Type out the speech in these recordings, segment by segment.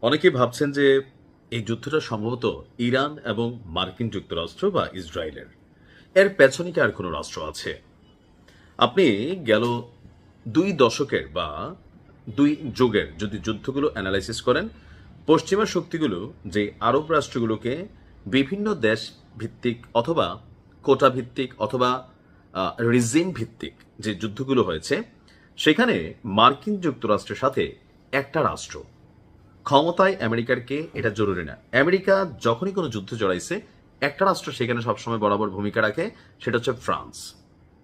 অনেকেই ভাবছেন যে এই যুদ্ধটা সম্ভবত ইরান এবং মার্কিন যুক্তরাষ্ট্র বা ইসরায়েলের। এর পেছনে কি আর কোনো রাষ্ট্র আছে? আপনি গেল ২ দশকের বা ২ যুগের যদি যুদ্ধগুলো অ্যানালাইসিস করেন, পশ্চিমা শক্তিগুলো যে আরব রাষ্ট্রগুলোকে বিভিন্ন দেশ ভিত্তিক অথবা কোটা ভিত্তিক অথবা রিজিম ভিত্তিক যে যুদ্ধগুলো হয়েছে, সেখানে মার্কিন যুক্তরাষ্ট্রের সাথে একটা রাষ্ট্র ক্ষমতায় আমেরিকার কে এটা জরুরি না। আমেরিকা যখনই কোনো যুদ্ধে জড়াইছে, একটা রাষ্ট্র সেখানে সবসময় বরাবর ভূমিকা রাখে, সেটা হচ্ছে ফ্রান্স।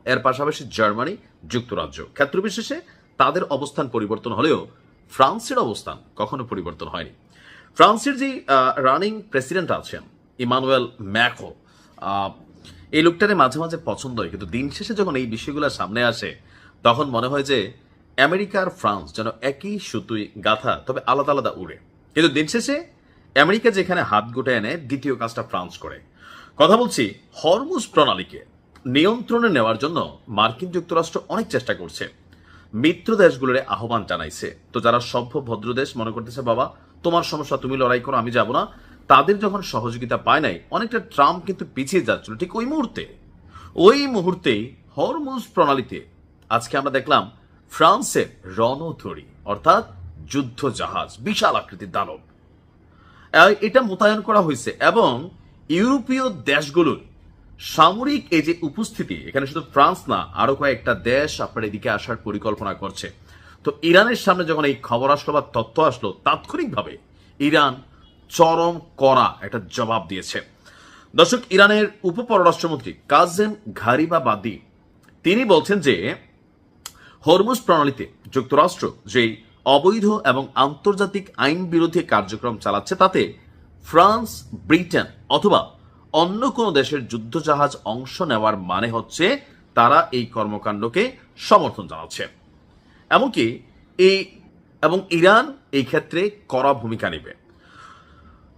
এর পাশাপাশি জার্মানি, যুক্তরাজ্য, ক্ষেত্রবিশেষে তাদের অবস্থান পরিবর্তন হলেও ফ্রান্সের অবস্থান কখনো পরিবর্তন হয়নি। ফ্রান্সের যে রানিং প্রেসিডেন্ট আছেন ইমানুয়েল ম্যাক্রো, এই লোকটারে মাঝে মাঝে পছন্দ হয়, কিন্তু দিন শেষে যখন এই বিষয়গুলো সামনে আসে তখন মনে হয় যে আমেরিকা আর ফ্রান্স যেন একই সুতুই গাথা, তবে আলাদা আলাদা উড়ে। কিন্তু দিন শেষে আমেরিকা যেখানে হাত গোটায় নেয়, দ্বিতীয় কাজটা ফ্রান্স করে। কথা বলছি হরমুজ প্রণালীকে নিয়ন্ত্রণে নেওয়ার জন্য মার্কিন যুক্তরাষ্ট্র অনেক চেষ্টা করছে, মিত্র দেশগুলোর আহ্বান জানাইছে। তো যারা সভ্য ভদ্র দেশ মনে করতেছে বাবা তোমার সমস্যা তুমি লড়াই করো, আমি যাব না, তাদের যখন সহযোগিতা পায় নাই, অনেকটা ট্রাম্প কিন্তু পিছিয়ে যাচ্ছিল। ঠিক ওই মুহূর্তেই হরমুজ প্রণালীতে আজকে আমরা দেখলাম ফ্রান্সের রণতরী অর্থাৎ যুদ্ধ জাহাজ, বিশাল আকৃতির দানব, এটা মোতায়েন করা হয়েছে এবং ইউরোপীয় দেশগুলোর সামরিক এই যে উপস্থিতি, এখানে শুধু ফ্রান্স না, আরো কয়েকটা দেশ আপনার এদিকে আসার পরিকল্পনা করছে। তো ইরানের সামনে যখন এই খবর আসলো বা তথ্য আসলো, তাৎক্ষণিকভাবে ইরান চরম কড়া একটা জবাব দিয়েছে। দর্শক, ইরানের উপপররাষ্ট্রমন্ত্রী কাজেম ঘারিবাবাদি তিনি বলছেন যে হরমুজ প্রণালীতে যুক্তরাষ্ট্র যেই অবৈধ এবং আন্তর্জাতিক আইন বিরোধী কার্যক্রম চালাচ্ছে, তাতে ফ্রান্স, ব্রিটেন অথবা অন্য কোনো দেশের যুদ্ধজাহাজ অংশ নেওয়ার মানে হচ্ছে তারা এই কর্মকাণ্ডকে সমর্থন জানাচ্ছে। এমনকি ইরান এই ক্ষেত্রে কড়া ভূমিকা নেবে।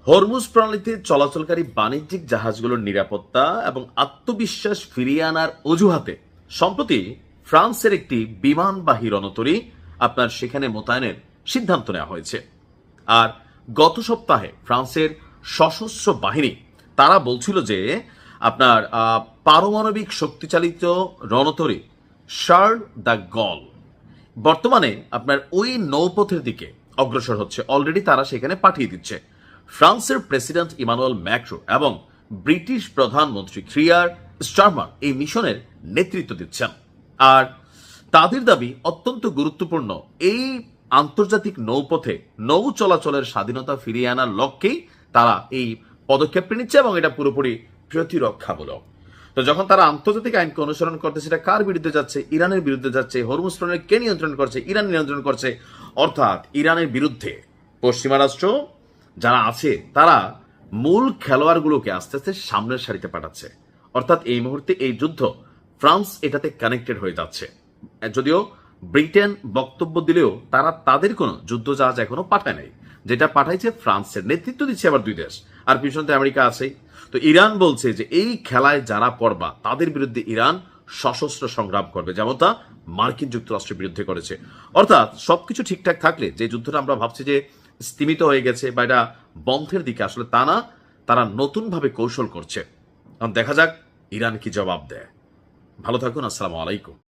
হরমুজ প্রণালীতে চলাচলকারী বাণিজ্যিক জাহাজগুলোর নিরাপত্তা এবং আত্মবিশ্বাস ফিরিয়ে আনার অজুহাতে সম্প্রতি ফ্রান্সের একটি বিমানবাহী রণতরী আপনার সেখানে মোতায়েনের সিদ্ধান্ত নেওয়া হয়েছে। আর গত সপ্তাহে ফ্রান্সের সশস্ত্র বাহিনী তারা বলছিল যে আপনার পারমাণবিক শক্তিচালিত রণতরী শার্ল দ্য গল বর্তমানে আপনার ওই নৌপথের দিকে অগ্রসর হচ্ছে, অলরেডি তারা সেখানে পাঠিয়ে দিচ্ছে। ফ্রান্সের প্রেসিডেন্ট ইমানুয়েল ম্যাক্রো এবং ব্রিটিশ প্রধানমন্ত্রী কিয়ার স্টারমার এই মিশনের নেতৃত্ব দিচ্ছেন। আর তাদের দাবি অত্যন্ত গুরুত্বপূর্ণ, এই আন্তর্জাতিক নৌপথে নৌ চলাচলের স্বাধীনতা ফিরিয়ে আনার লক্ষ্যেই তারা এই পদক্ষেপটি নিচ্ছে এবং এটা পুরোপুরি প্রতিরক্ষামূলক। তো যখন তারা আন্তর্জাতিক আইনকে অনুসরণ করতে, সেটা কার বিরুদ্ধে যাচ্ছে? ইরানের বিরুদ্ধে যাচ্ছে। হরমুজ প্রণালী কে নিয়ন্ত্রণ করছে? ইরান নিয়ন্ত্রণ করছে। অর্থাৎ ইরানের বিরুদ্ধে পশ্চিমা রাষ্ট্র যারা আছে তারা মূল খেলোয়াড়গুলোকে আস্তে আস্তে সামনের সারিতে পাঠাচ্ছে। অর্থাৎ এই মুহূর্তে এই যুদ্ধ ফ্রান্স এটাতে কানেক্টেড হয়ে যাচ্ছে। যদিও ব্রিটেন বক্তব্য দিলেও তারা তাদের কোনো যুদ্ধজাহাজ এখনো পাঠায় নাই, যেটা পাঠাইছে ফ্রান্সের নেতৃত্ব দিচ্ছে আবার 2 দেশ, আর পিছনে আমেরিকা আছেই। তো ইরান বলছে যে এই খেলায় যারা পড়বা তাদের বিরুদ্ধে ইরান সশস্ত্র সংগ্রাম করবে, যেমনটা মার্কিন যুক্তরাষ্ট্রের বিরুদ্ধে করেছে। অর্থাৎ সবকিছু ঠিকঠাক থাকলে যে যুদ্ধটা আমরা ভাবছি যে স্তীমিত হয়ে গেছে বা এটা বন্ধের দিকে, আসলে তা না, তারা নতুনভাবে কৌশল করছে। দেখা যাক ইরান কি জবাব দেয়। ভালো থাকুন, আসসালামু আলাইকুম।